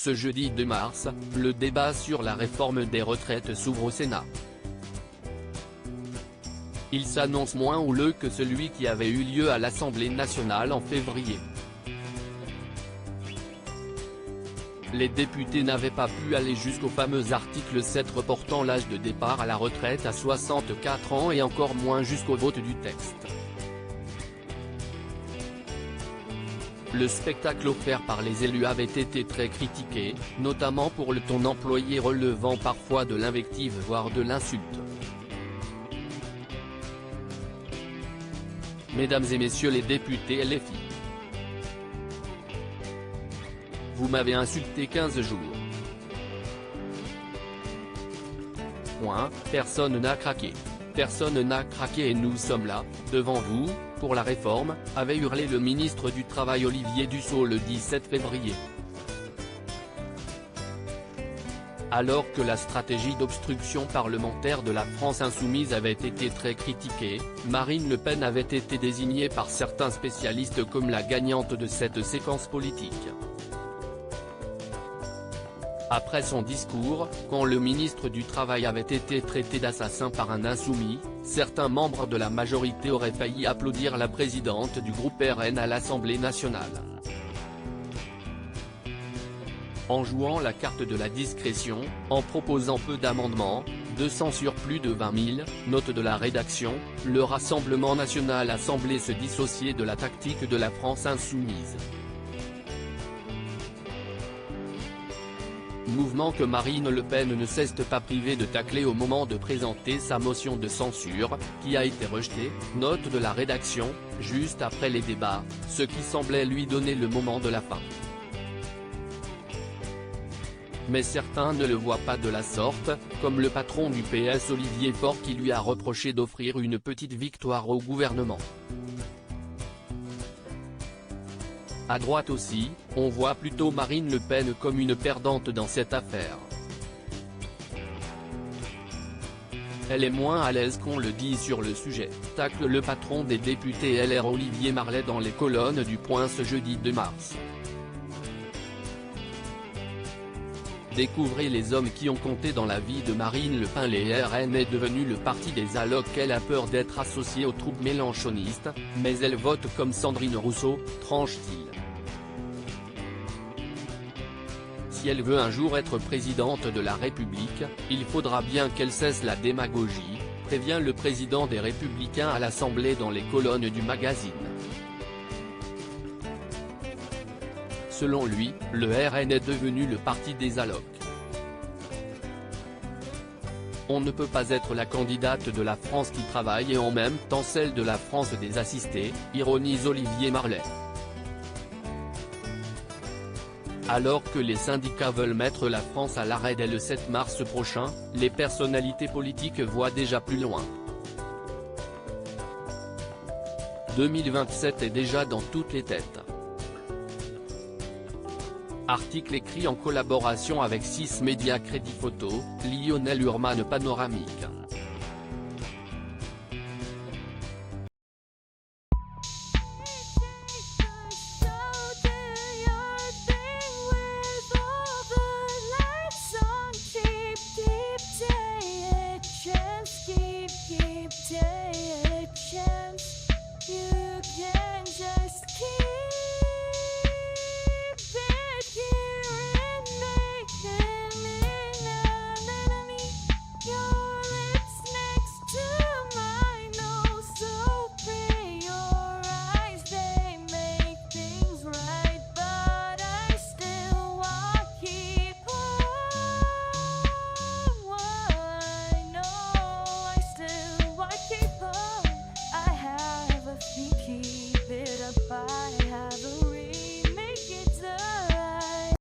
Ce jeudi 2 mars, le débat sur la réforme des retraites s'ouvre au Sénat. Il s'annonce moins houleux que celui qui avait eu lieu à l'Assemblée nationale en février. Les députés n'avaient pas pu aller jusqu'au fameux article 7 reportant l'âge de départ à la retraite à 64 ans et encore moins jusqu'au vote du texte. Le spectacle offert par les élus avait été très critiqué, notamment pour le ton employé relevant parfois de l'invective voire de l'insulte. Mesdames et messieurs les députés LFI. Vous m'avez insulté 15 jours. Personne n'a craqué. Personne n'a craqué et nous sommes là, devant vous, pour la réforme, avait hurlé le ministre du Travail Olivier Dussopt le 17 février. Alors que la stratégie d'obstruction parlementaire de la France insoumise avait été très critiquée, Marine Le Pen avait été désignée par certains spécialistes comme la gagnante de cette séquence politique. Après son discours, quand le ministre du Travail avait été traité d'assassin par un insoumis, certains membres de la majorité auraient failli applaudir la présidente du groupe RN à l'Assemblée nationale. En jouant la carte de la discrétion, en proposant peu d'amendements, de censure plus de 20 000, note de la rédaction, le Rassemblement national a semblé se dissocier de la tactique de la France insoumise. Mouvement que Marine Le Pen ne s'est pas privée de tacler au moment de présenter sa motion de censure, qui a été rejetée, note de la rédaction, juste après les débats, ce qui semblait lui donner le moment de la fin. Mais certains ne le voient pas de la sorte, comme le patron du PS Olivier Faure qui lui a reproché d'offrir une petite victoire au gouvernement. À droite aussi, on voit plutôt Marine Le Pen comme une perdante dans cette affaire. Elle est moins à l'aise qu'on le dit sur le sujet, tacle le patron des députés LR Olivier Marleix dans les colonnes du Point ce jeudi 2 mars. Découvrez les hommes qui ont compté dans la vie de Marine Le Pen. Les RN est devenu le parti des allocs. Elle a peur d'être associée aux troupes mélenchonistes, mais elle vote comme Sandrine Rousseau, tranche-t-il. Si elle veut un jour être présidente de la République, il faudra bien qu'elle cesse la démagogie, prévient le président des Républicains à l'Assemblée dans les colonnes du magazine. Selon lui, le RN est devenu le parti des allocs. On ne peut pas être la candidate de la France qui travaille et en même temps celle de la France des assistés, ironise Olivier Marleix. Alors que les syndicats veulent mettre la France à l'arrêt dès le 7 mars prochain, les personnalités politiques voient déjà plus loin. 2027 est déjà dans toutes les têtes. Article écrit en collaboration avec 6 médias Crédit Photo, Lionel Urman Panoramique. You can just keep